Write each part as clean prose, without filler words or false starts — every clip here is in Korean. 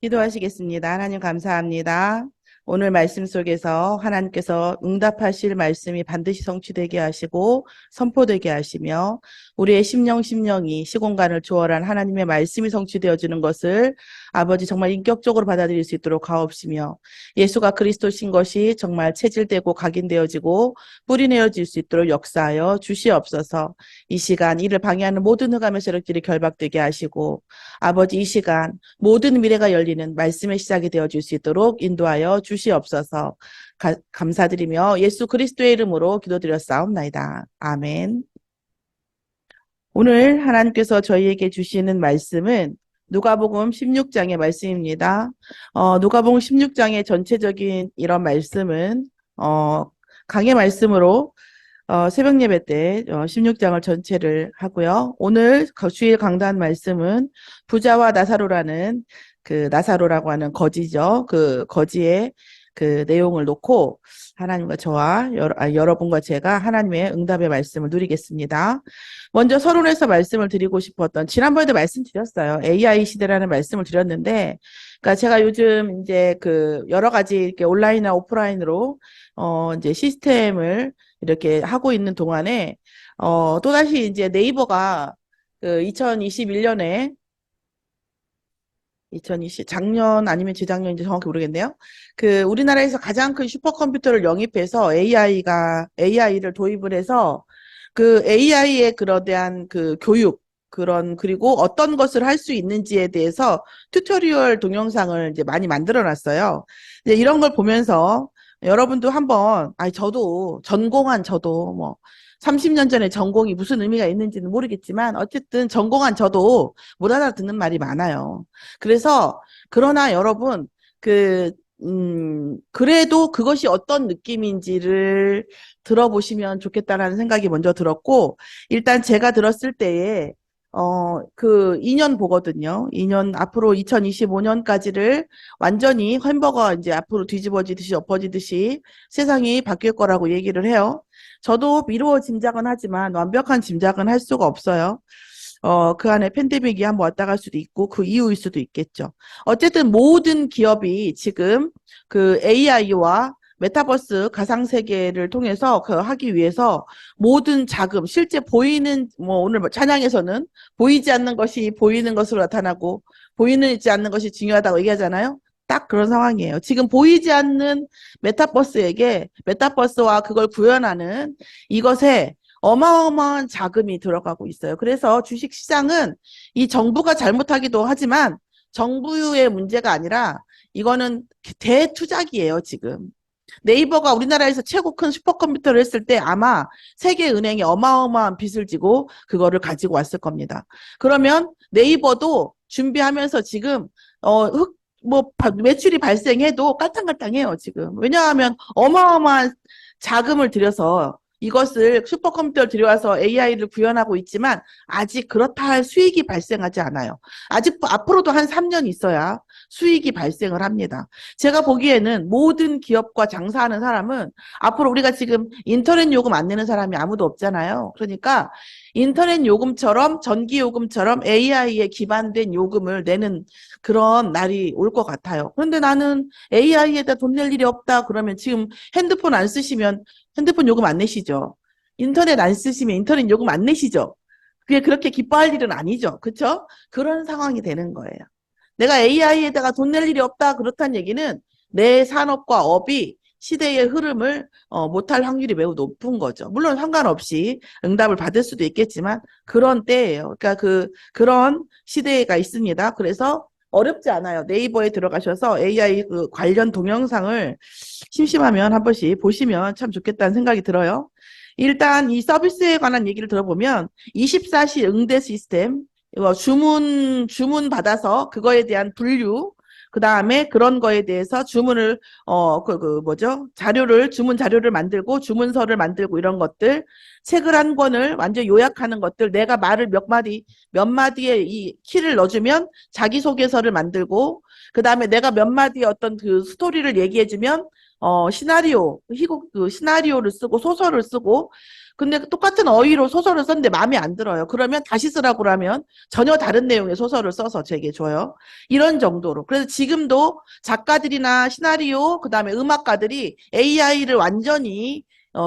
기도하시겠습니다. 하나님 감사합니다. 오늘 말씀 속에서 하나님께서 응답하실 말씀이 반드시 성취되게 하시고 선포되게 하시며 우리의 심령이 시공간을 초월한 하나님의 말씀이 성취되어지는 것을 아버지 정말 인격적으로 받아들일 수 있도록 하옵시며 예수가 그리스도신 것이 정말 체질되고 각인되어지고 뿌리내어질 수 있도록 역사하여 주시옵소서. 이 시간 이를 방해하는 모든 흑암의 세력들이 결박되게 하시고 아버지 이 시간 모든 미래가 열리는 말씀의 시작이 되어줄 수 있도록 인도하여 주시옵소서. 감사드리며 예수 그리스도의 이름으로 기도드렸사옵나이다. 아멘. 오늘 하나님께서 저희에게 주시는 말씀은 누가복음 16장의 말씀입니다. 누가복음 16장의 전체적인 이런 말씀은 강의 말씀으로 새벽 예배 때 16장을 전체를 하고요. 오늘 주일 강단 말씀은 부자와 나사로라는 나사로라고 하는 거지죠. 그 거지의 그 내용을 놓고 하나님과 저와 여러분과 제가 하나님의 응답의 말씀을 누리겠습니다. 먼저 서론에서 말씀을 드리고 싶었던 지난번에도 말씀드렸어요. AI 시대라는 말씀을 드렸는데, 그러니까 제가 요즘 이제 여러 가지 이렇게 온라인이나 오프라인으로 이제 시스템을 이렇게 하고 있는 동안에 또다시 이제 네이버가 2021년에 작년 아니면 재작년인지 정확히 모르겠네요. 우리나라에서 가장 큰 슈퍼컴퓨터를 영입해서 AI를 도입을 해서 AI의 그런 대한 교육, 그리고 어떤 것을 할 수 있는지에 대해서 튜토리얼 동영상을 이제 많이 만들어 놨어요. 이제 이런 걸 보면서 여러분도 한번, 저도 뭐, 30년 전에 전공이 무슨 의미가 있는지는 모르겠지만, 어쨌든 전공한 저도 못 알아듣는 말이 많아요. 그래서, 그러나 여러분, 그래도 그것이 어떤 느낌인지를 들어보시면 좋겠다라는 생각이 먼저 들었고, 일단 제가 들었을 때에, 2년 보거든요. 2년, 앞으로 2025년까지를 완전히 햄버거 이제 앞으로 뒤집어지듯이 엎어지듯이 세상이 바뀔 거라고 얘기를 해요. 저도 미루어 짐작은 하지만 완벽한 짐작은 할 수가 없어요. 그 안에 팬데믹이 한번 왔다 갈 수도 있고 그 이후일 수도 있겠죠. 어쨌든 모든 기업이 지금 AI와 메타버스 가상세계를 통해서 하기 위해서 모든 자금, 실제 보이는, 오늘 찬양에서는 보이지 않는 것이 보이는 것으로 나타나고 보이지 않는 것이 중요하다고 얘기하잖아요. 딱 그런 상황이에요. 지금 보이지 않는 메타버스와 그걸 구현하는 이것에 어마어마한 자금이 들어가고 있어요. 그래서 주식시장은 이 정부가 잘못하기도 하지만 정부의 문제가 아니라 이거는 대투자기예요, 지금. 네이버가 우리나라에서 최고 큰 슈퍼컴퓨터를 했을 때 아마 세계은행에 어마어마한 빚을 지고 그거를 가지고 왔을 겁니다. 그러면 네이버도 준비하면서 지금 매출이 발생해도 깔탕깔탕해요, 지금. 왜냐하면 어마어마한 자금을 들여서 이것을 슈퍼컴퓨터를 들여와서 AI를 구현하고 있지만 아직 그렇다 할 수익이 발생하지 않아요. 아직 앞으로도 한 3년 있어야 수익이 발생을 합니다. 제가 보기에는 모든 기업과 장사하는 사람은 앞으로 우리가 지금 인터넷 요금 안 내는 사람이 아무도 없잖아요. 그러니까 인터넷 요금처럼 전기 요금처럼 AI에 기반된 요금을 내는 그런 날이 올 것 같아요. 그런데 나는 AI에다 돈 낼 일이 없다 그러면 지금 핸드폰 안 쓰시면 핸드폰 요금 안 내시죠? 인터넷 안 쓰시면 인터넷 요금 안 내시죠? 그게 그렇게 기뻐할 일은 아니죠. 그렇죠? 그런 상황이 되는 거예요. 내가 AI에다가 돈 낼 일이 없다 그렇다는 얘기는 내 산업과 업이 시대의 흐름을 못할 확률이 매우 높은 거죠. 물론 상관없이 응답을 받을 수도 있겠지만 그런 때예요. 그러니까 그런 시대가 있습니다. 그래서 어렵지 않아요. 네이버에 들어가셔서 AI 관련 동영상을 심심하면 한 번씩 보시면 참 좋겠다는 생각이 들어요. 일단 이 서비스에 관한 얘기를 들어보면 24시 응대 시스템, 이거 주문 받아서 그거에 대한 분류, 그 다음에 그런 거에 대해서 주문을, 주문 자료를 만들고, 주문서를 만들고 이런 것들, 책을 한 권을 완전 요약하는 것들, 내가 말을 몇 마디에 이 키를 넣어주면 자기소개서를 만들고, 그 다음에 내가 몇 마디 어떤 그 스토리를 얘기해주면, 시나리오, 희곡, 그 시나리오를 쓰고 소설을 쓰고, 근데 똑같은 어휘로 소설을 썼는데 마음에 안 들어요. 그러면 다시 쓰라고 하면 전혀 다른 내용의 소설을 써서 제게 줘요. 이런 정도로. 그래서 지금도 작가들이나 시나리오, 그 다음에 음악가들이 AI를 완전히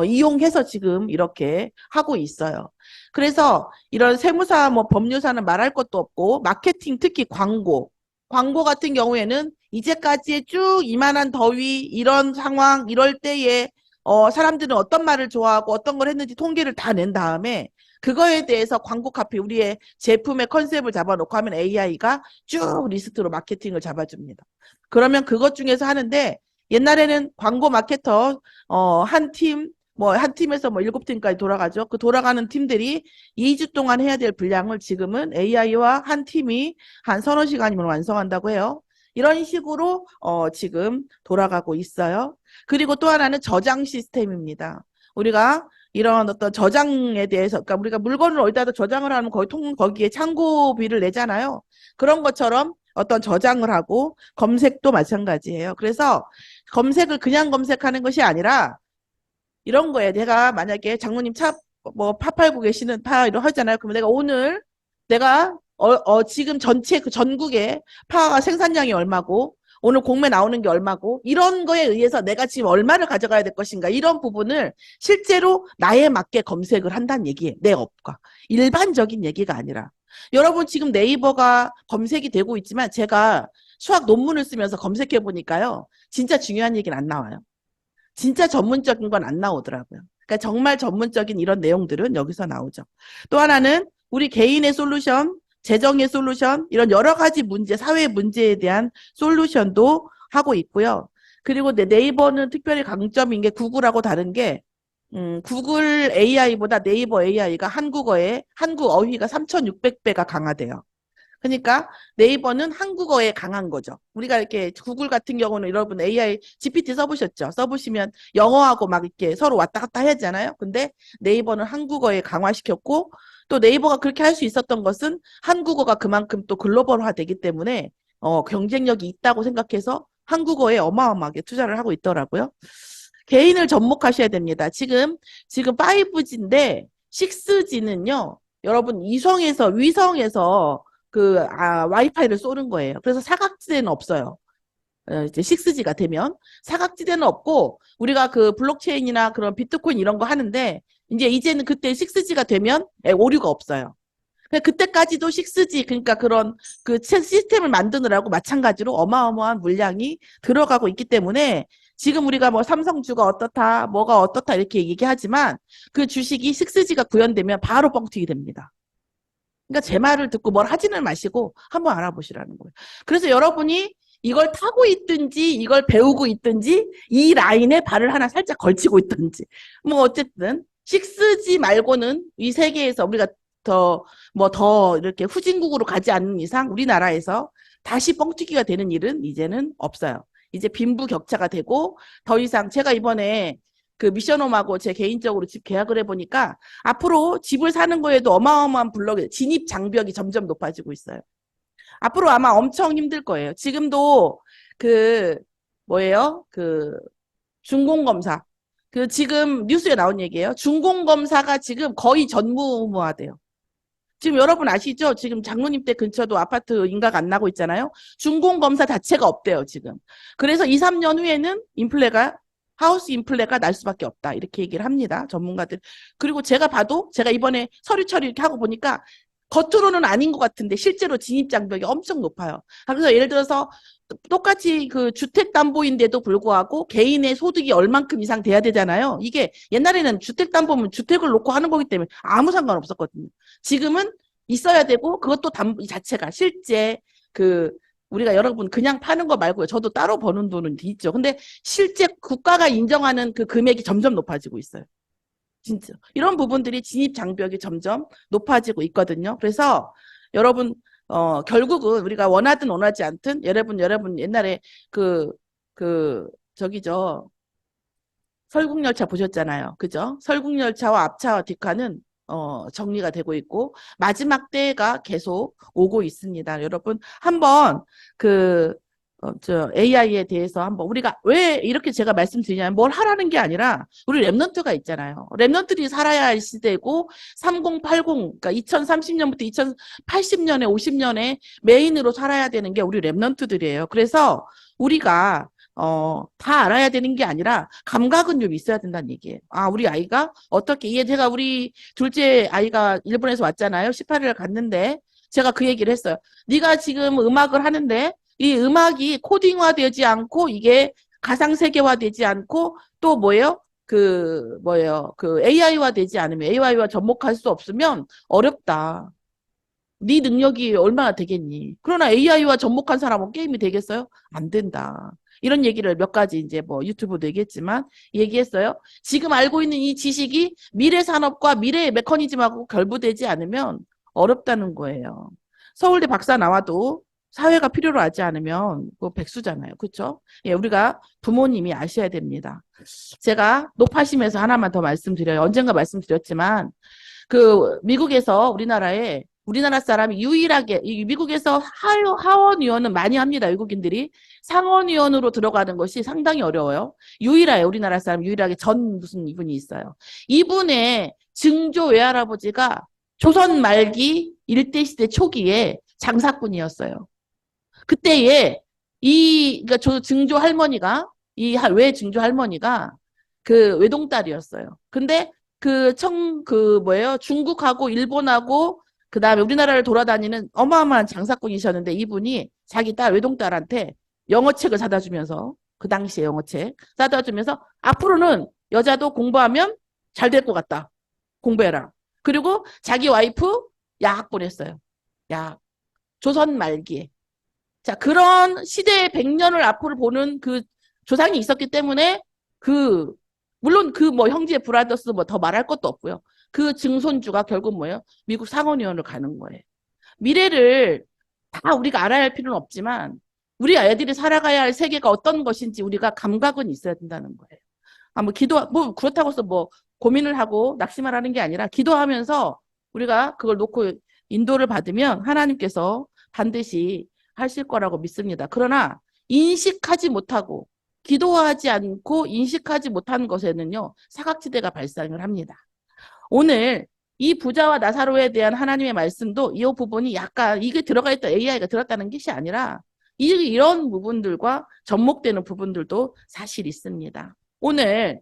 이용해서 지금 이렇게 하고 있어요. 그래서 이런 세무사, 뭐 법률사는 말할 것도 없고, 마케팅, 특히 광고 같은 경우에는 이제까지의 쭉 이만한 더위, 이런 상황, 이럴 때에 사람들은 어떤 말을 좋아하고 어떤 걸 했는지 통계를 다 낸 다음에 그거에 대해서 광고 카피, 우리의 제품의 컨셉을 잡아놓고 하면 AI가 쭉 리스트로 마케팅을 잡아줍니다. 그러면 그것 중에서 하는데 옛날에는 광고 마케터, 한 팀, 뭐, 한 팀에서 뭐 7팀까지 돌아가죠. 그 돌아가는 팀들이 2주 동안 해야 될 분량을 지금은 AI와 한 팀이 한 서너 시간이면 완성한다고 해요. 이런 식으로, 지금 돌아가고 있어요. 그리고 또 하나는 저장 시스템입니다. 우리가 이런 어떤 저장에 대해서, 그러니까 우리가 물건을 어디다 저장을 하면 거기에 창고비를 내잖아요. 그런 것처럼 어떤 저장을 하고 검색도 마찬가지예요. 그래서 검색을 그냥 검색하는 것이 아니라 이런 거에 내가 만약에 장모님 뭐 파 팔고 계시는 파 이런 하잖아요. 그러면 내가 오늘 내가 지금 전체 그 전국에 파 생산량이 얼마고 오늘 공매 나오는 게 얼마고 이런 거에 의해서 내가 지금 얼마를 가져가야 될 것인가 이런 부분을 실제로 나에 맞게 검색을 한다는 얘기예요. 내 업과. 일반적인 얘기가 아니라. 여러분 지금 네이버가 검색이 되고 있지만 제가 수학 논문을 쓰면서 검색해 보니까요. 진짜 중요한 얘기는 안 나와요. 진짜 전문적인 건 안 나오더라고요. 그러니까 정말 전문적인 이런 내용들은 여기서 나오죠. 또 하나는 우리 개인의 솔루션, 재정의 솔루션, 이런 여러 가지 문제, 사회 문제에 대한 솔루션도 하고 있고요. 그리고 네이버는 특별히 강점인 게 구글하고 다른 게 구글 AI보다 네이버 AI가 한국 어휘가 3,600배가 강하대요. 그러니까 네이버는 한국어에 강한 거죠. 우리가 이렇게 구글 같은 경우는 여러분 AI GPT 써보셨죠? 써보시면 영어하고 막 이렇게 서로 왔다 갔다 해야 하잖아요. 근데 네이버는 한국어에 강화시켰고 또 네이버가 그렇게 할 수 있었던 것은 한국어가 그만큼 또 글로벌화 되기 때문에 경쟁력이 있다고 생각해서 한국어에 어마어마하게 투자를 하고 있더라고요. 개인을 접목하셔야 됩니다. 지금 5G인데 6G는요. 여러분 위성에서 와이파이를 쏘는 거예요. 그래서 사각지대는 없어요. 이제 6G가 되면 사각지대는 없고 우리가 그 블록체인이나 그런 비트코인 이런 거 하는데 이제는 그때 6G가 되면 오류가 없어요. 그때까지도 6G 그러니까 그런 그 시스템을 만드느라고 마찬가지로 어마어마한 물량이 들어가고 있기 때문에 지금 우리가 뭐 삼성주가 어떻다, 뭐가 어떻다 이렇게 얘기하지만 그 주식이 6G가 구현되면 바로 뻥튀기 됩니다. 그러니까 제 말을 듣고 뭘 하지는 마시고 한번 알아보시라는 거예요. 그래서 여러분이 이걸 타고 있든지 이걸 배우고 있든지 이 라인에 발을 하나 살짝 걸치고 있든지 뭐 어쨌든 6G 말고는 이 세계에서 우리가 더 이렇게 후진국으로 가지 않는 이상 우리나라에서 다시 뻥튀기가 되는 일은 이제는 없어요. 이제 빈부격차가 되고 더 이상 제가 이번에 그 미션홈하고 제 개인적으로 집 계약을 해보니까 앞으로 집을 사는 거에도 어마어마한 진입 장벽이 점점 높아지고 있어요. 앞으로 아마 엄청 힘들 거예요. 지금도 그 뭐예요? 그 준공검사. 그 지금 뉴스에 나온 얘기예요. 준공검사가 지금 거의 전무후무하대요. 지금 여러분 아시죠? 지금 장로님 댁 근처도 아파트 인가가 안 나고 있잖아요. 준공검사 자체가 없대요, 지금. 그래서 2, 3년 후에는 하우스 인플레가 날 수밖에 없다. 이렇게 얘기를 합니다. 전문가들. 그리고 제가 봐도 제가 이번에 서류 처리 이렇게 하고 보니까 겉으로는 아닌 것 같은데 실제로 진입 장벽이 엄청 높아요. 그래서 예를 들어서 똑같이 그 주택담보인데도 불구하고 개인의 소득이 얼만큼 이상 돼야 되잖아요. 이게 옛날에는 주택담보면 주택을 놓고 하는 거기 때문에 아무 상관없었거든요. 지금은 있어야 되고 그것도 담보 자체가 실제 우리가 여러분 그냥 파는 거 말고요. 저도 따로 버는 돈은 있죠. 근데 실제 국가가 인정하는 그 금액이 점점 높아지고 있어요. 진짜. 이런 부분들이 진입 장벽이 점점 높아지고 있거든요. 그래서 여러분, 결국은 우리가 원하든 원하지 않든 여러분 옛날에 저기죠. 설국열차 보셨잖아요. 그죠? 설국열차와 앞차와 뒷차는 정리가 되고 있고 마지막 때가 계속 오고 있습니다. 여러분 한번 AI에 대해서 한번 우리가 왜 이렇게 제가 말씀드리냐면 뭘 하라는 게 아니라 우리 랩런트가 있잖아요. 랩런트들이 살아야 할 시대고 3080, 그러니까 2030년부터 2080년에 50년에 메인으로 살아야 되는 게 우리 랩런트들이에요. 그래서 우리가 다 알아야 되는 게 아니라 감각은 좀 있어야 된다는 얘기예요. 아, 우리 아이가 어떻게, 이게 제가 우리 둘째 아이가 일본에서 왔잖아요. 18일을 갔는데 제가 그 얘기를 했어요. 네가 지금 음악을 하는데 이 음악이 코딩화되지 않고 이게 가상세계화되지 않고 또 뭐예요? 그 AI화 되지 않으면 AI와 접목할 수 없으면 어렵다. 네 능력이 얼마나 되겠니? 그러나 AI와 접목한 사람은 게임이 되겠어요? 안 된다. 이런 얘기를 몇 가지 이제 뭐 유튜브도 얘기했지만 얘기했어요. 지금 알고 있는 이 지식이 미래 산업과 미래의 메커니즘하고 결부되지 않으면 어렵다는 거예요. 서울대 박사 나와도 사회가 필요로 하지 않으면 그 백수잖아요. 그렇죠? 예, 우리가 부모님이 아셔야 됩니다. 제가 높아심에서 하나만 더 말씀드려요. 언젠가 말씀드렸지만 그 미국에서 우리나라 사람이 유일하게 미국에서 하원의원은 많이 합니다. 외국인들이 상원의원으로 들어가는 것이 상당히 어려워요. 유일해요. 우리나라 사람 유일하게 전 무슨 이분이 있어요. 이분의 증조 외할아버지가 조선 말기 일대 시대 초기에 장사꾼이었어요. 그때에 그러니까 증조 할머니가 외 증조 할머니가 그 외동딸이었어요. 근데 뭐예요? 중국하고 일본하고 그다음에 우리나라를 돌아다니는 어마어마한 장사꾼이셨는데 이분이 자기 딸 외동딸한테 영어책을 사다 주면서 그 당시에 영어책 사다 주면서 앞으로는 여자도 공부하면 잘 될 것 같다. 공부해라. 그리고 자기 와이프 약 보냈어요. 약. 조선 말기에. 자, 그런 시대의 100년을 앞으로 보는 그 조상이 있었기 때문에 물론 뭐 형제 브라더스 뭐 더 말할 것도 없고요. 그 증손주가 결국 뭐예요? 미국 상원의원을 가는 거예요. 미래를 다 우리가 알아야 할 필요는 없지만 우리 아이들이 살아가야 할 세계가 어떤 것인지 우리가 감각은 있어야 된다는 거예요. 뭐 그렇다고 해서 뭐 고민을 하고 낙심을 하는 게 아니라 기도하면서 우리가 그걸 놓고 인도를 받으면 하나님께서 반드시 하실 거라고 믿습니다. 그러나 인식하지 못하고 기도하지 않고 인식하지 못한 것에는요. 사각지대가 발생을 합니다. 오늘 이 부자와 나사로에 대한 하나님의 말씀도 이 부분이 약간 이게 들어가 있다 AI가 들었다는 것이 아니라 이런 부분들과 접목되는 부분들도 사실 있습니다. 오늘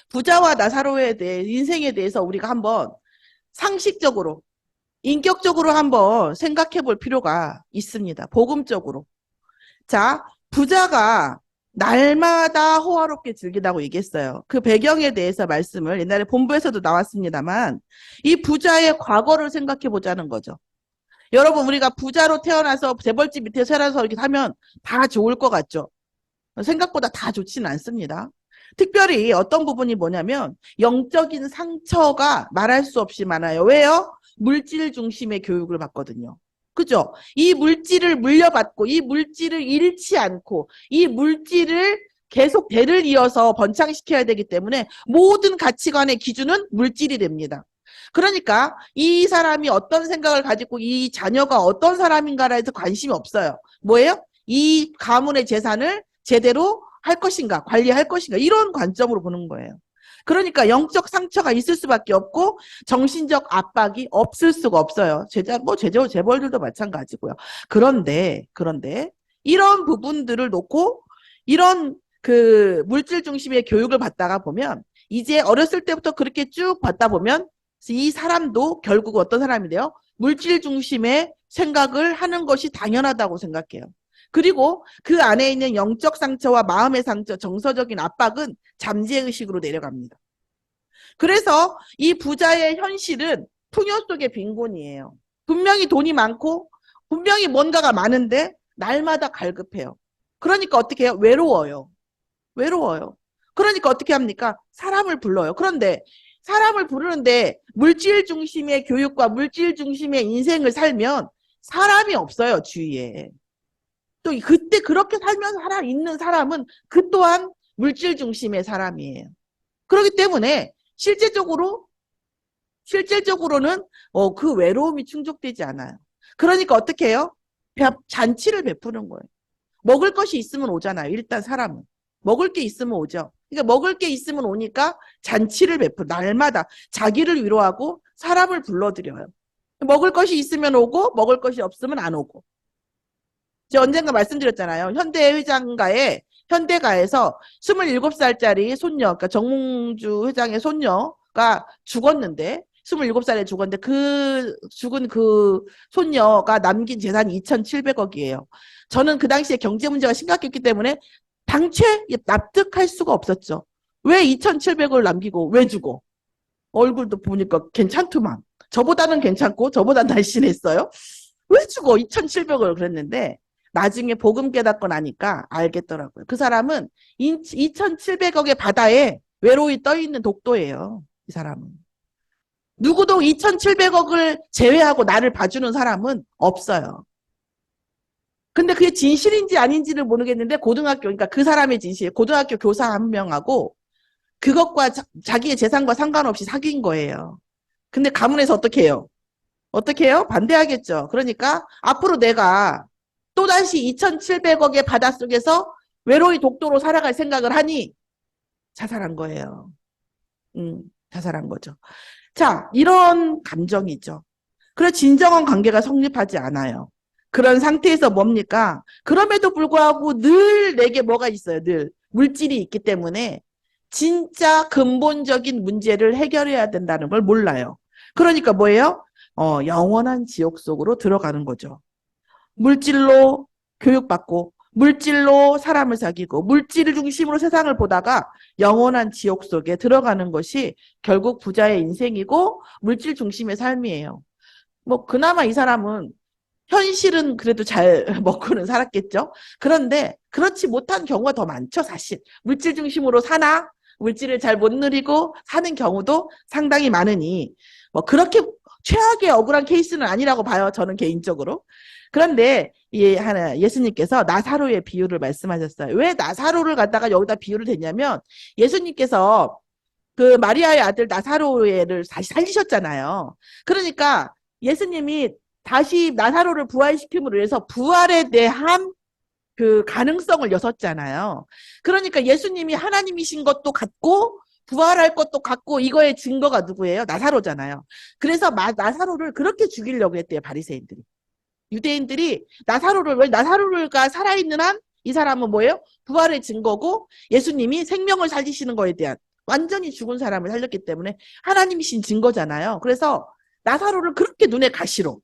부자와 나사로에 대해 인생에 대해서 우리가 한번 상식적으로 인격적으로 한번 생각해 볼 필요가 있습니다. 복음적으로. 자, 부자가 날마다 호화롭게 즐기다고 얘기했어요. 그 배경에 대해서 말씀을 옛날에 본부에서도 나왔습니다만 이 부자의 과거를 생각해 보자는 거죠. 여러분 우리가 부자로 태어나서 재벌집 밑에 살아서 이렇게 하면 다 좋을 것 같죠? 생각보다 다 좋지는 않습니다. 특별히 어떤 부분이 뭐냐면 영적인 상처가 말할 수 없이 많아요. 왜요? 물질 중심의 교육을 받거든요. 그죠? 이 물질을 물려받고 이 물질을 잃지 않고 이 물질을 계속 대를 이어서 번창시켜야 되기 때문에 모든 가치관의 기준은 물질이 됩니다. 그러니까 이 사람이 어떤 생각을 가지고 이 자녀가 어떤 사람인가에 대해서 관심이 없어요. 뭐예요? 이 가문의 재산을 제대로 할 것인가, 관리할 것인가 이런 관점으로 보는 거예요. 그러니까 영적 상처가 있을 수밖에 없고 정신적 압박이 없을 수가 없어요. 재벌들도 마찬가지고요. 그런데 이런 부분들을 놓고 이런 그 물질 중심의 교육을 받다가 보면 이제 어렸을 때부터 그렇게 쭉 받다 보면 이 사람도 결국 어떤 사람이 돼요? 물질 중심의 생각을 하는 것이 당연하다고 생각해요. 그리고 그 안에 있는 영적 상처와 마음의 상처, 정서적인 압박은 잠재의식으로 내려갑니다. 그래서 이 부자의 현실은 풍요 속의 빈곤이에요. 분명히 돈이 많고 분명히 뭔가가 많은데 날마다 갈급해요. 그러니까 어떻게 해요? 외로워요. 그러니까 어떻게 합니까? 사람을 불러요. 그런데 사람을 부르는데 물질 중심의 교육과 물질 중심의 인생을 살면 사람이 없어요, 주위에. 또 그때 그렇게 살면서 있는 사람은 그 또한 물질 중심의 사람이에요. 그렇기 때문에 실제적으로는 그 외로움이 충족되지 않아요. 그러니까 어떻게 해요? 잔치를 베푸는 거예요. 먹을 것이 있으면 오잖아요. 일단 사람은. 먹을 게 있으면 오죠. 그러니까 먹을 게 있으면 오니까 잔치를 날마다 자기를 위로하고 사람을 불러들여요. 먹을 것이 있으면 오고 먹을 것이 없으면 안 오고. 제가 언젠가 말씀드렸잖아요. 현대가에서 27살짜리 손녀, 그러니까 정몽주 회장의 손녀가 죽었는데 27살에 죽었는데 죽은 그 손녀가 남긴 재산이 2,700억이에요. 저는 그 당시에 경제 문제가 심각했기 때문에 당최 납득할 수가 없었죠. 왜 2,700억을 남기고 왜 죽어? 얼굴도 보니까 괜찮더만. 저보다는 괜찮고 저보다 날씬했어요. 왜 죽어? 2,700억을 그랬는데 나중에 복음 깨닫고 나니까 알겠더라고요. 그 사람은 2,700억의 바다에 외로이 떠있는 독도예요. 이 사람은. 누구도 2,700억을 제외하고 나를 봐주는 사람은 없어요. 근데 그게 진실인지 아닌지를 모르겠는데 그러니까 그 사람의 진실, 고등학교 교사 한 명하고 그것과 자기의 재산과 상관없이 사귄 거예요. 근데 가문에서 어떻게 해요? 어떻게 해요? 반대하겠죠. 그러니까 앞으로 내가 또다시 2,700억의 바닷속에서 외로이 독도로 살아갈 생각을 하니 자살한 거예요. 자살한 거죠. 자, 이런 감정이죠. 그래 진정한 관계가 성립하지 않아요. 그런 상태에서 뭡니까? 그럼에도 불구하고 늘 내게 뭐가 있어요. 늘 물질이 있기 때문에 진짜 근본적인 문제를 해결해야 된다는 걸 몰라요. 그러니까 뭐예요? 영원한 지옥 속으로 들어가는 거죠. 물질로 교육받고 물질로 사람을 사귀고 물질을 중심으로 세상을 보다가 영원한 지옥 속에 들어가는 것이 결국 부자의 인생이고 물질 중심의 삶이에요. 뭐 그나마 이 사람은 현실은 그래도 잘 먹고는 살았겠죠. 그런데 그렇지 못한 경우가 더 많죠, 사실. 물질 중심으로 사나 물질을 잘 못 누리고 사는 경우도 상당히 많으니 뭐 그렇게 최악의 억울한 케이스는 아니라고 봐요, 저는 개인적으로. 그런데 예수님께서 나사로의 비유를 말씀하셨어요. 왜 나사로를 갖다가 여기다 비유를 대냐면 예수님께서 그 마리아의 아들 나사로를 다시 살리셨잖아요. 그러니까 예수님이 다시 나사로를 부활시킴으로 해서 부활에 대한 그 가능성을 여섰잖아요. 그러니까 예수님이 하나님이신 것도 같고 부활할 것도 같고 이거의 증거가 누구예요? 나사로잖아요. 그래서 나사로를 그렇게 죽이려고 했대요, 바리새인들이. 유대인들이 나사로가 살아있는 한 이 사람은 뭐예요? 부활의 증거고 예수님이 생명을 살리시는 거에 대한 완전히 죽은 사람을 살렸기 때문에 하나님이신 증거잖아요. 그래서 나사로를 그렇게 눈에 가시로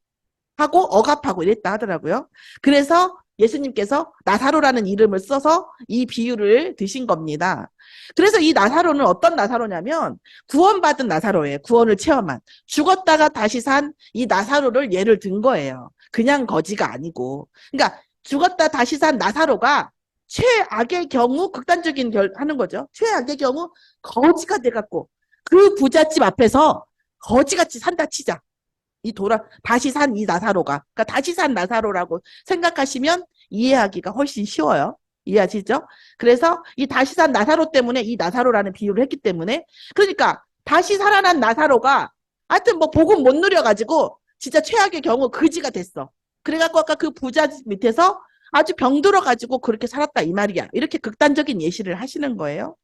하고 억압하고 이랬다 하더라고요. 그래서 예수님께서 나사로라는 이름을 써서 이 비유를 드신 겁니다. 그래서 이 나사로는 어떤 나사로냐면 구원받은 나사로예요. 구원을 체험한. 죽었다가 다시 산 이 나사로를 예를 든 거예요. 그냥 거지가 아니고. 그러니까 죽었다 다시 산 나사로가 최악의 경우 극단적인 하는 거죠. 최악의 경우 거지가 돼갖고 그 부잣집 앞에서 거지같이 산다 치자. 다시 산 이 나사로가. 그러니까 다시 산 나사로라고 생각하시면 이해하기가 훨씬 쉬워요. 이해하시죠? 그래서 이 다시 산 나사로 때문에 이 나사로라는 비유를 했기 때문에 그러니까 다시 살아난 나사로가 하여튼 뭐 복음 못 누려가지고 진짜 최악의 경우 거지가 됐어. 그래갖고 아까 그 부자 밑에서 아주 병들어가지고 그렇게 살았다 이 말이야. 이렇게 극단적인 예시를 하시는 거예요.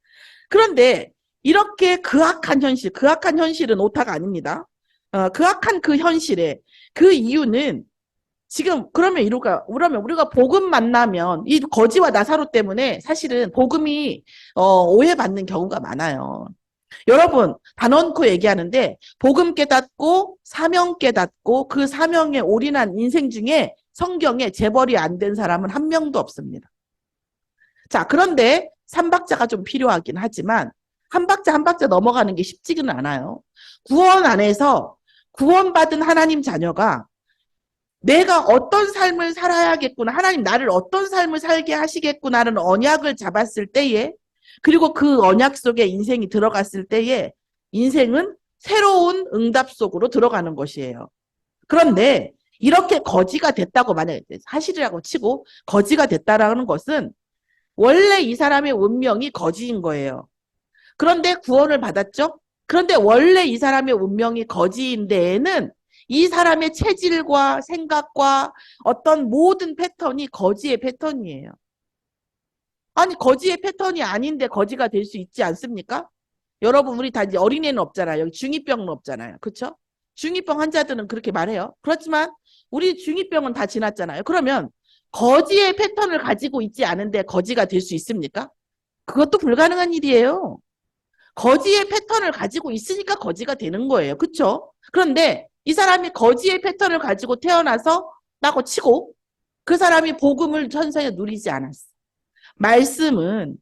그런데 이렇게 극악한 현실은 오타가 아닙니다. 극악한 그 현실에 그 이유는 지금 그러면 우리가 복음 만나면 이 거지와 나사로 때문에 사실은 복음이 오해받는 경우가 많아요. 여러분 단언코 얘기하는데 복음 깨닫고 사명 깨닫고 그 사명에 올인한 인생 중에 성경에 재벌이 안 된 사람은 한 명도 없습니다. 자, 그런데 삼박자가 좀 필요하긴 하지만 한 박자 한 박자 넘어가는 게 쉽지는 않아요. 구원 안에서 구원받은 하나님 자녀가 내가 어떤 삶을 살아야겠구나, 하나님 나를 어떤 삶을 살게 하시겠구나는 언약을 잡았을 때에 그리고 그 언약 속에 인생이 들어갔을 때에 인생은 새로운 응답 속으로 들어가는 것이에요. 그런데 이렇게 거지가 됐다고 만약에 사실이라고 치고 거지가 됐다라는 것은 원래 이 사람의 운명이 거지인 거예요. 그런데 구원을 받았죠? 그런데 원래 이 사람의 운명이 거지인 데에는 이 사람의 체질과 생각과 어떤 모든 패턴이 거지의 패턴이에요. 아니, 거지의 패턴이 아닌데 거지가 될 수 있지 않습니까? 여러분, 우리 다 이제 어린애는 없잖아요. 여기 중2병은 없잖아요. 그쵸? 중2병 환자들은 그렇게 말해요. 그렇지만 우리 중2병은 다 지났잖아요. 그러면 거지의 패턴을 가지고 있지 않은데 거지가 될 수 있습니까? 그것도 불가능한 일이에요. 거지의 패턴을 가지고 있으니까 거지가 되는 거예요. 그쵸? 그런데 이 사람이 거지의 패턴을 가지고 태어나서 따고 치고 그 사람이 복음을 천성에 누리지 않았어. 말씀은,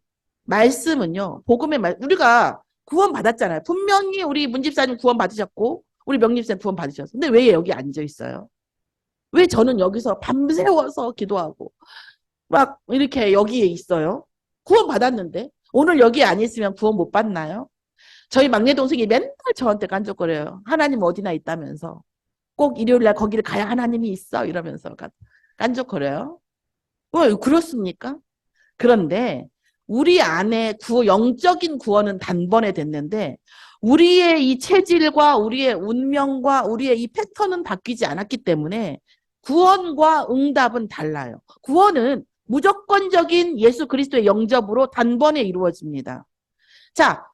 말씀은요, 복음의 말, 우리가 구원 받았잖아요. 분명히 우리 문집사님 구원 받으셨고, 우리 명립사님 구원 받으셨어요. 근데 왜 여기 앉아 있어요? 왜 저는 여기서 밤새워서 기도하고, 막 이렇게 여기에 있어요? 구원 받았는데? 오늘 여기에 안 있으면 구원 못 받나요? 저희 막내 동생이 맨날 저한테 깐족거려요. 하나님 어디나 있다면서. 꼭 일요일 날 거기를 가야 하나님이 있어. 이러면서 깐족거려요. 왜 그렇습니까? 그런데 우리 안에 영적인 구원은 단번에 됐는데 우리의 이 체질과 우리의 운명과 우리의 이 패턴은 바뀌지 않았기 때문에 구원과 응답은 달라요. 구원은 무조건적인 예수 그리스도의 영접으로 단번에 이루어집니다. 자,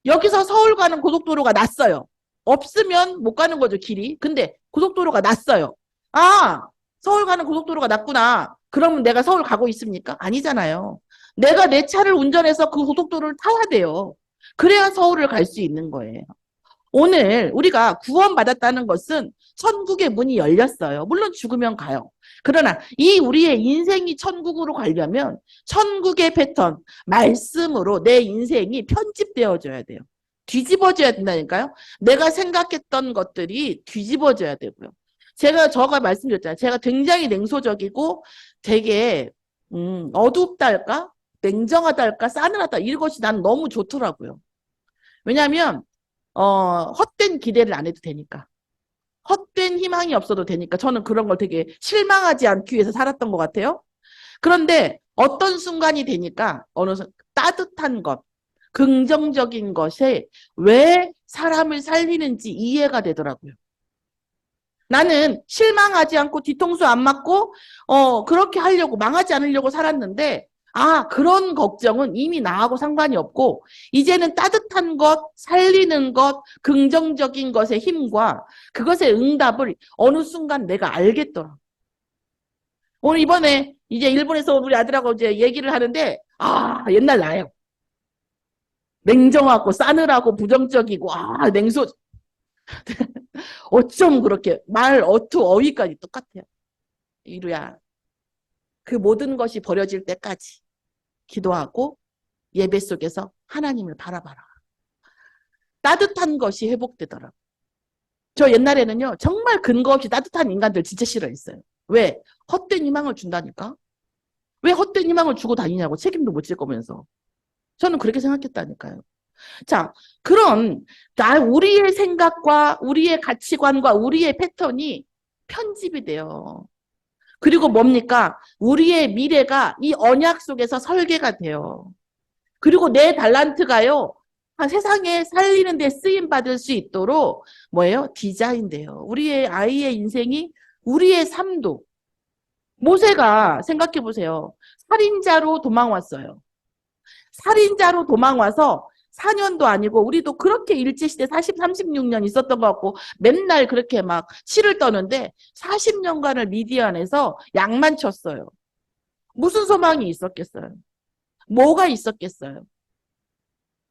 여기서 서울 가는 고속도로가 났어요. 없으면 못 가는 거죠, 길이. 근데 고속도로가 났어요. 아, 서울 가는 고속도로가 났구나. 그러면 내가 서울 가고 있습니까? 아니잖아요. 내가 내 차를 운전해서 그 고속도로를 타야 돼요. 그래야 서울을 갈 수 있는 거예요. 오늘 우리가 구원받았다는 것은 천국의 문이 열렸어요. 물론 죽으면 가요. 그러나 이 우리의 인생이 천국으로 가려면 천국의 패턴, 말씀으로 내 인생이 편집되어져야 돼요. 뒤집어져야 된다니까요. 내가 생각했던 것들이 뒤집어져야 되고요. 저가 말씀드렸잖아요. 제가 굉장히 냉소적이고 되게 어둡다 할까? 냉정하다 할까? 싸늘하다. 이것이 난 너무 좋더라고요. 왜냐하면 헛된 기대를 안 해도 되니까. 헛된 희망이 없어도 되니까 저는 그런 걸 되게 실망하지 않기 위해서 살았던 것 같아요. 그런데 어떤 순간이 되니까 따뜻한 것, 긍정적인 것에 왜 사람을 살리는지 이해가 되더라고요. 나는 실망하지 않고 뒤통수 안 맞고 그렇게 하려고 망하지 않으려고 살았는데 그런 걱정은 이미 나하고 상관이 없고 이제는 따뜻한 것, 살리는 것, 긍정적인 것의 힘과 그것의 응답을 어느 순간 내가 알겠더라. 오늘 이번에 이제 일본에서 우리 아들하고 이제 얘기를 하는데 옛날 나예요. 냉정하고 싸늘하고 부정적이고 냉소 어쩜 그렇게 어휘까지 똑같아요. 이루야 그 모든 것이 버려질 때까지 기도하고 예배 속에서 하나님을 바라봐라. 따뜻한 것이 회복되더라고요. 저 옛날에는요. 정말 근거 없이 따뜻한 인간들 진짜 싫어했어요. 왜? 헛된 희망을 준다니까? 왜 헛된 희망을 주고 다니냐고 책임도 못 질 거면서. 저는 그렇게 생각했다니까요. 자, 우리의 생각과 우리의 가치관과 우리의 패턴이 편집이 돼요. 그리고 뭡니까? 우리의 미래가 이 언약 속에서 설계가 돼요. 그리고 내 달란트가요. 세상에 살리는 데 쓰임 받을 수 있도록 뭐예요? 디자인돼요. 우리의 아이의 인생이 우리의 삶도. 모세가 생각해 보세요. 살인자로 도망왔어요. 살인자로 도망와서 4년도 아니고 우리도 그렇게 일제시대 36년 있었던 것 같고 맨날 그렇게 막 치를 떠는데 40년간을 미디안에서 양만 쳤어요. 무슨 소망이 있었겠어요? 뭐가 있었겠어요?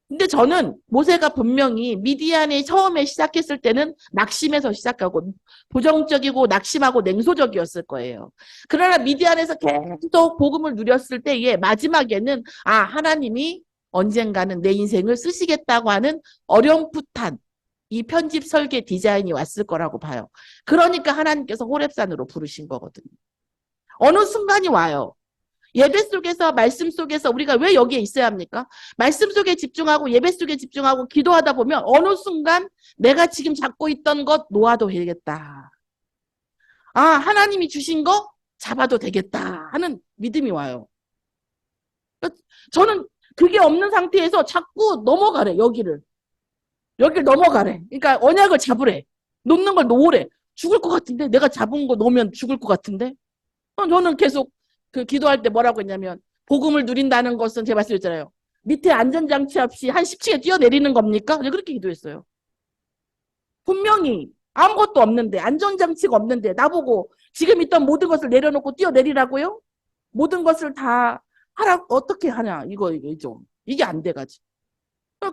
근데 저는 모세가 분명히 미디안에 처음에 시작했을 때는 낙심해서 시작하고 부정적이고 낙심하고 냉소적이었을 거예요. 그러나 미디안에서 계속 복음을 누렸을 때에 마지막에는 하나님이 언젠가는 내 인생을 쓰시겠다고 하는 어렴풋한 이 편집 설계 디자인이 왔을 거라고 봐요. 그러니까 하나님께서 호렙산으로 부르신 거거든요. 어느 순간이 와요. 예배 속에서 말씀 속에서 우리가 왜 여기에 있어야 합니까? 말씀 속에 집중하고 예배 속에 집중하고 기도하다 보면 어느 순간 내가 지금 잡고 있던 것 놓아도 되겠다. 하나님이 주신 거 잡아도 되겠다 하는 믿음이 와요. 저는 그게 없는 상태에서 자꾸 넘어가래. 여기를 넘어가래. 그러니까 언약을 잡으래. 놓는 걸 놓으래. 죽을 것 같은데 내가 잡은 거 놓으면 죽을 것 같은데 저는 계속 그 기도할 때 뭐라고 했냐면 복음을 누린다는 것은 제가 말씀드렸잖아요. 밑에 안전장치 없이 한 10층에 뛰어내리는 겁니까? 그냥 그렇게 기도했어요. 분명히 아무것도 없는데, 안전장치가 없는데 나보고 지금 있던 모든 것을 내려놓고 뛰어내리라고요? 모든 것을 다 하라, 어떻게 하냐, 이거. 이게 안 돼가지고.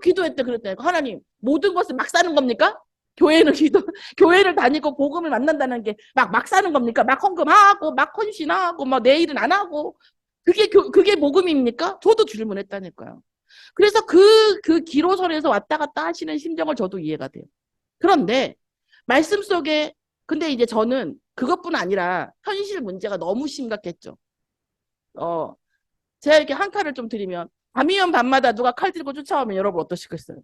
기도했대, 그랬다니까. 하나님, 모든 것을 막 사는 겁니까? 교회를 다니고 복음을 만난다는 게 막 사는 겁니까? 막 헌금하고, 막 헌신하고, 막 내일은 안 하고. 그게 복음입니까? 저도 질문했다니까요. 그래서 그 기로선에서 왔다 갔다 하시는 심정을 저도 이해가 돼요. 그런데, 말씀 속에, 근데 이제 저는 그것뿐 아니라 현실 문제가 너무 심각했죠. 어, 제가 이렇게 한 칼을 좀 드리면, 밤이면 밤마다 누가 칼 들고 쫓아오면 여러분 어떠시겠어요?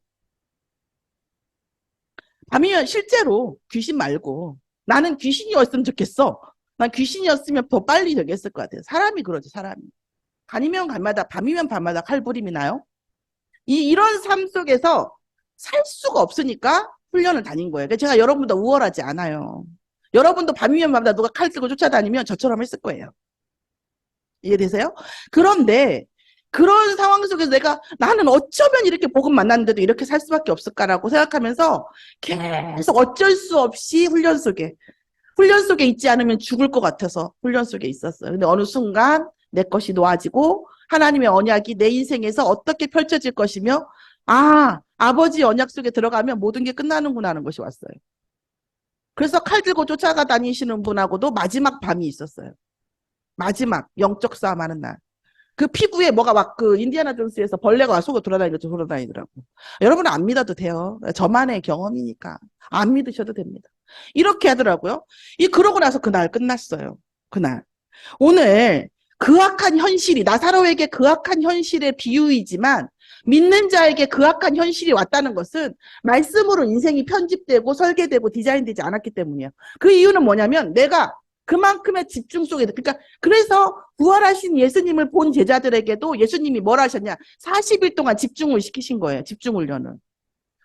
밤이면 실제로 귀신 말고 나는 귀신이었으면 좋겠어. 난 귀신이었으면 더 빨리 되겠을 것 같아요. 사람이 그러죠, 사람이. 밤이면 밤마다 칼부림이 나요. 이런 삶 속에서 살 수가 없으니까 훈련을 다닌 거예요. 그러니까 제가 여러분보다 우월하지 않아요. 여러분도 밤이면 밤마다 누가 칼 들고 쫓아다니면 저처럼 했을 거예요. 이해되세요? 그런데 그런 상황 속에서 나는 어쩌면 이렇게 복음 만났는데도 이렇게 살 수밖에 없을까라고 생각하면서 계속 어쩔 수 없이 훈련 속에 있지 않으면 죽을 것 같아서 훈련 속에 있었어요. 근데 어느 순간 내 것이 놓아지고 하나님의 언약이 내 인생에서 어떻게 펼쳐질 것이며 아버지 언약 속에 들어가면 모든 게 끝나는구나 하는 것이 왔어요. 그래서 칼 들고 쫓아가 다니시는 분하고도 마지막 밤이 있었어요. 마지막 영적 싸움하는 날. 그 피부에 뭐가 막 인디아나 존스에서 벌레가 와 속으로 돌아다니더라고. 여러분은 안 믿어도 돼요. 저만의 경험이니까. 안 믿으셔도 됩니다. 이렇게 하더라고요. 그러고 나서 그날 끝났어요. 그날. 오늘 그악한 현실이, 나사로에게 그악한 현실의 비유이지만 믿는 자에게 그악한 현실이 왔다는 것은 말씀으로 인생이 편집되고 설계되고 디자인되지 않았기 때문이에요. 그 이유는 뭐냐면 내가 그만큼의 집중 속에, 그러니까 그래서 부활하신 예수님을 본 제자들에게도 예수님이 뭘 하셨냐? 40일 동안 집중을 시키신 거예요. 집중 훈련을.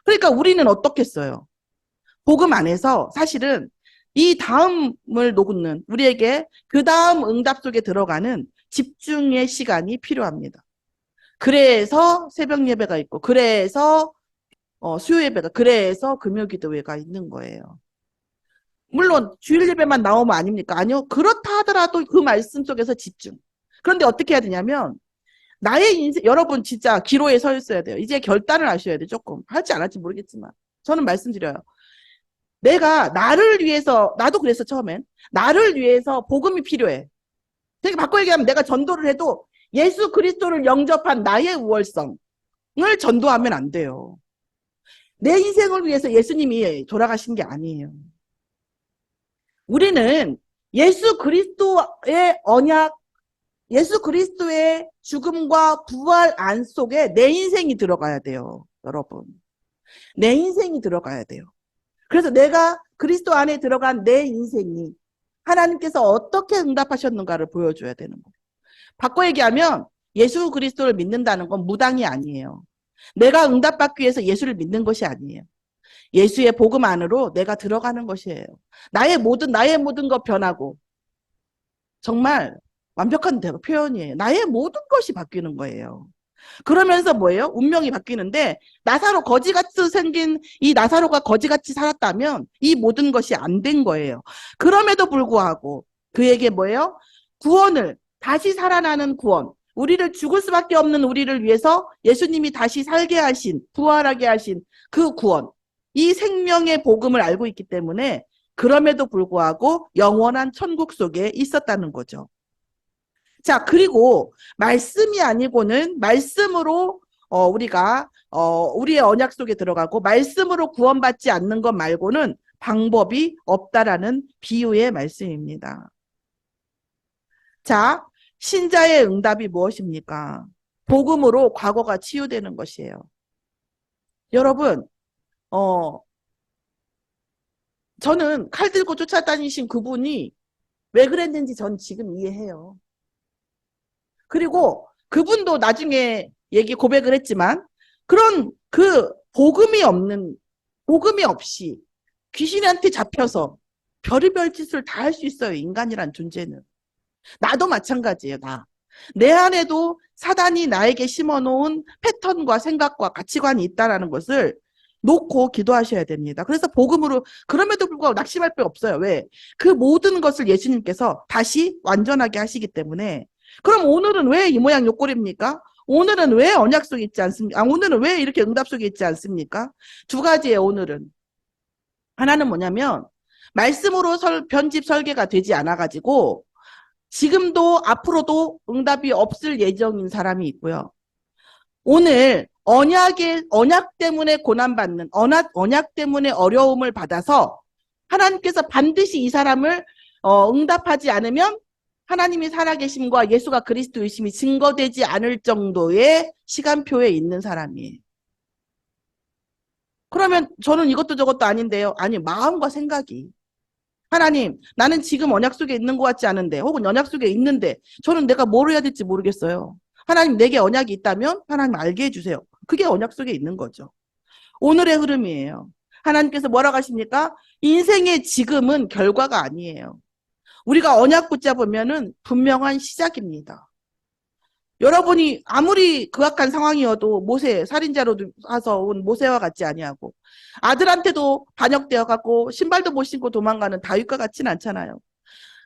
그러니까 우리는 어떻겠어요? 복음 안에서 사실은 이 다음을 놓는 우리에게 그 다음 응답 속에 들어가는 집중의 시간이 필요합니다. 그래서 새벽 예배가 있고, 그래서 수요 예배가, 그래서 금요 기도회가 있는 거예요. 물론 주일 예배만 나오면 아닙니까? 아니요. 그렇다 하더라도 그 말씀 속에서 집중. 그런데 어떻게 해야 되냐면 나의 인생, 여러분 진짜 기로에 서 있어야 돼요. 이제 결단을 하셔야 돼요. 조금. 할지 안 할지 모르겠지만. 저는 말씀드려요. 내가 나를 위해서, 나도 그랬어 처음엔. 나를 위해서 복음이 필요해. 그러니까 바꿔 얘기하면 내가 전도를 해도 예수 그리스도를 영접한 나의 우월성을 전도하면 안 돼요. 내 인생을 위해서 예수님이 돌아가신 게 아니에요. 우리는 예수 그리스도의 언약, 예수 그리스도의 죽음과 부활 안 속에 내 인생이 들어가야 돼요. 여러분. 내 인생이 들어가야 돼요. 그래서 내가 그리스도 안에 들어간 내 인생이 하나님께서 어떻게 응답하셨는가를 보여줘야 되는 거예요. 바꿔 얘기하면 예수 그리스도를 믿는다는 건 무당이 아니에요. 내가 응답받기 위해서 예수를 믿는 것이 아니에요. 예수의 복음 안으로 내가 들어가는 것이에요. 나의 모든 것 변하고 정말 완벽한 표현이에요. 나의 모든 것이 바뀌는 거예요. 그러면서 뭐예요? 운명이 바뀌는데 거지같이 생긴 이 나사로가 거지같이 살았다면 이 모든 것이 안 된 거예요. 그럼에도 불구하고 그에게 뭐예요? 구원을 다시 살아나는 구원. 우리를 죽을 수밖에 없는 우리를 위해서 예수님이 다시 살게 하신, 부활하게 하신 그 구원. 이 생명의 복음을 알고 있기 때문에 그럼에도 불구하고 영원한 천국 속에 있었다는 거죠. 자, 그리고 말씀이 아니고는 말씀으로 우리가 우리의 언약 속에 들어가고 말씀으로 구원받지 않는 것 말고는 방법이 없다라는 비유의 말씀입니다. 자, 신자의 응답이 무엇입니까? 복음으로 과거가 치유되는 것이에요. 여러분, 저는 칼 들고 쫓아다니신 그분이 왜 그랬는지 전 지금 이해해요. 그리고 그분도 나중에 고백을 했지만 그런 복음이 없이 귀신한테 잡혀서 별의별 짓을 다 할 수 있어요. 인간이란 존재는. 나도 마찬가지예요. 내 안에도 사단이 나에게 심어놓은 패턴과 생각과 가치관이 있다는 것을 놓고 기도하셔야 됩니다. 그래서 복음으로, 그럼에도 불구하고 낙심할 필요 없어요. 왜? 그 모든 것을 예수님께서 다시 완전하게 하시기 때문에. 그럼 오늘은 왜 이 모양 요꼴입니까? 오늘은 왜 언약 속에 있지 않습니까? 오늘은 왜 이렇게 응답 속에 있지 않습니까? 두 가지예요, 오늘은. 하나는 뭐냐면, 말씀으로 편집 설계가 되지 않아가지고, 지금도 앞으로도 응답이 없을 예정인 사람이 있고요. 오늘 언약 때문에 고난받는, 언약 때문에 어려움을 받아서 하나님께서 반드시 이 사람을 응답하지 않으면 하나님이 살아계심과 예수가 그리스도이심이 증거되지 않을 정도의 시간표에 있는 사람이에요. 그러면 저는 이것도 저것도 아닌데요. 아니, 마음과 생각이. 하나님, 나는 지금 언약 속에 있는 것 같지 않은데, 혹은 언약 속에 있는데, 저는 내가 뭘 해야 될지 모르겠어요. 하나님, 내게 언약이 있다면 하나님 알게 해주세요. 그게 언약 속에 있는 거죠. 오늘의 흐름이에요. 하나님께서 뭐라고 하십니까? 인생의 지금은 결과가 아니에요. 우리가 언약 붙잡으면은 분명한 시작입니다. 여러분이 아무리 극악한 상황이어도 모세, 살인자로 와서 온 모세와 같지 아니하고 아들한테도 반역되어 갖고 신발도 못 신고 도망가는 다윗과 같지는 않잖아요.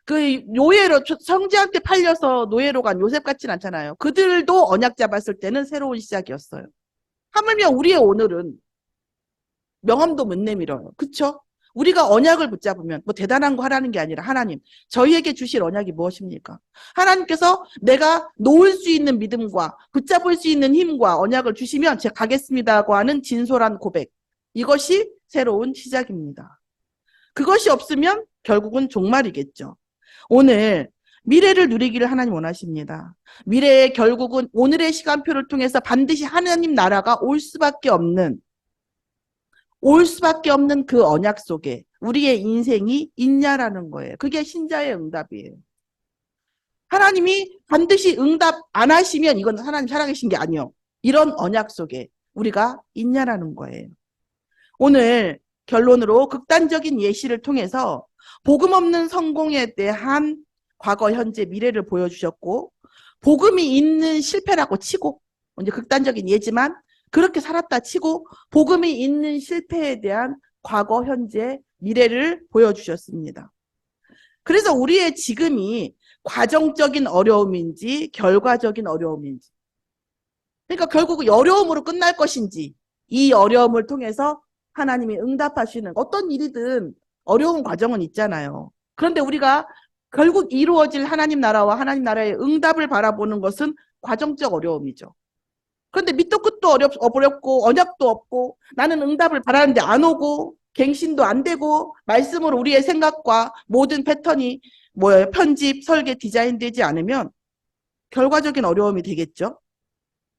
그 노예로 성지한테 팔려서 노예로 간 요셉 같지는 않잖아요. 그들도 언약 잡았을 때는 새로운 시작이었어요. 하물며 우리의 오늘은 명함도 못 내밀어요. 그쵸? 우리가 언약을 붙잡으면 뭐 대단한 거 하라는 게 아니라 하나님, 저희에게 주실 언약이 무엇입니까? 하나님께서 내가 놓을 수 있는 믿음과 붙잡을 수 있는 힘과 언약을 주시면 제가 가겠습니다고 하는 진솔한 고백. 이것이 새로운 시작입니다. 그것이 없으면 결국은 종말이겠죠. 오늘 미래를 누리기를 하나님 원하십니다. 미래의 결국은 오늘의 시간표를 통해서 반드시 하나님 나라가 올 수밖에 없는 그 언약 속에 우리의 인생이 있냐라는 거예요. 그게 신자의 응답이에요. 하나님이 반드시 응답 안 하시면 이건 하나님 살아계신 게 아니요. 이런 언약 속에 우리가 있냐라는 거예요. 오늘 결론으로 극단적인 예시를 통해서 복음 없는 성공에 대한 과거, 현재, 미래를 보여주셨고 복음이 있는 실패라고 치고 이제 극단적인 예지만 그렇게 살았다 치고 복음이 있는 실패에 대한 과거, 현재, 미래를 보여주셨습니다. 그래서 우리의 지금이 과정적인 어려움인지 결과적인 어려움인지 그러니까 결국 어려움으로 끝날 것인지 이 어려움을 통해서 하나님이 응답하시는 어떤 일이든 어려운 과정은 있잖아요. 그런데 우리가 결국 이루어질 하나님 나라와 하나님 나라의 응답을 바라보는 것은 과정적 어려움이죠. 그런데 밑도 끝도 어렵고 언약도 없고 나는 응답을 바라는데 안 오고 갱신도 안 되고 말씀으로 우리의 생각과 모든 패턴이 뭐예요? 편집, 설계, 디자인되지 않으면 결과적인 어려움이 되겠죠.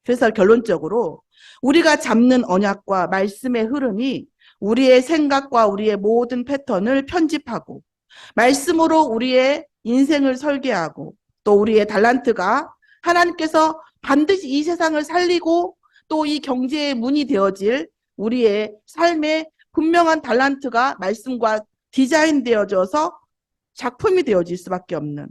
그래서 결론적으로 우리가 잡는 언약과 말씀의 흐름이 우리의 생각과 우리의 모든 패턴을 편집하고 말씀으로 우리의 인생을 설계하고 또 우리의 달란트가 하나님께서 반드시 이 세상을 살리고 또 이 경제의 문이 되어질 우리의 삶의 분명한 달란트가 말씀과 디자인되어져서 작품이 되어질 수밖에 없는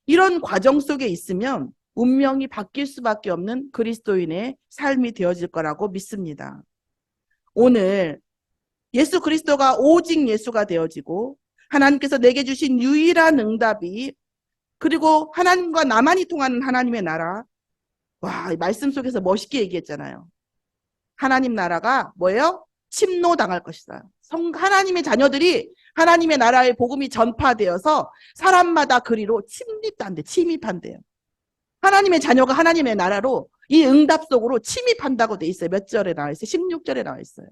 이런 과정 속에 있으면 운명이 바뀔 수밖에 없는 그리스도인의 삶이 되어질 거라고 믿습니다. 오늘 예수 그리스도가 오직 예수가 되어지고 하나님께서 내게 주신 유일한 응답이 그리고 하나님과 나만이 통하는 하나님의 나라. 와, 이 말씀 속에서 멋있게 얘기했잖아요. 하나님 나라가 뭐예요? 침노당할 것이다. 하나님의 자녀들이 하나님의 나라의 복음이 전파되어서 사람마다 그리로 침입한대요. 하나님의 자녀가 하나님의 나라로 이 응답 속으로 침입한다고 돼 있어요. 몇 절에 나와 있어요? 16절에 나와 있어요.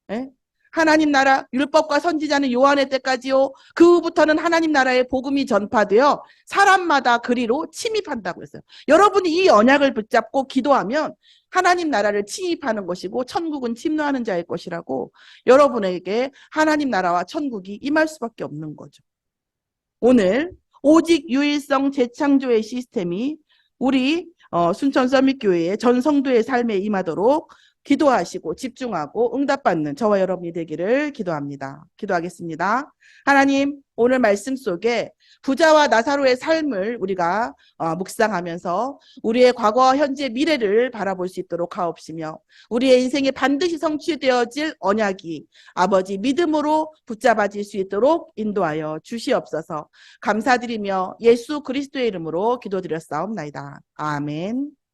네? 하나님 나라 율법과 선지자는 요한의 때까지요. 그 후부터는 하나님 나라의 복음이 전파되어 사람마다 그리로 침입한다고 했어요. 여러분이 이 언약을 붙잡고 기도하면 하나님 나라를 침입하는 것이고 천국은 침노하는 자의 것이라고 여러분에게 하나님 나라와 천국이 임할 수밖에 없는 거죠. 오늘 오직 유일성 재창조의 시스템이 우리 순천 서밋교회의 전 성도의 삶에 임하도록 기도하시고 집중하고 응답받는 저와 여러분이 되기를 기도합니다. 기도하겠습니다. 하나님, 오늘 말씀 속에 부자와 나사로의 삶을 우리가 묵상하면서 우리의 과거와 현재 미래를 바라볼 수 있도록 하옵시며 우리의 인생에 반드시 성취되어질 언약이 아버지 믿음으로 붙잡아질 수 있도록 인도하여 주시옵소서. 감사드리며 예수 그리스도의 이름으로 기도드렸사옵나이다. 아멘.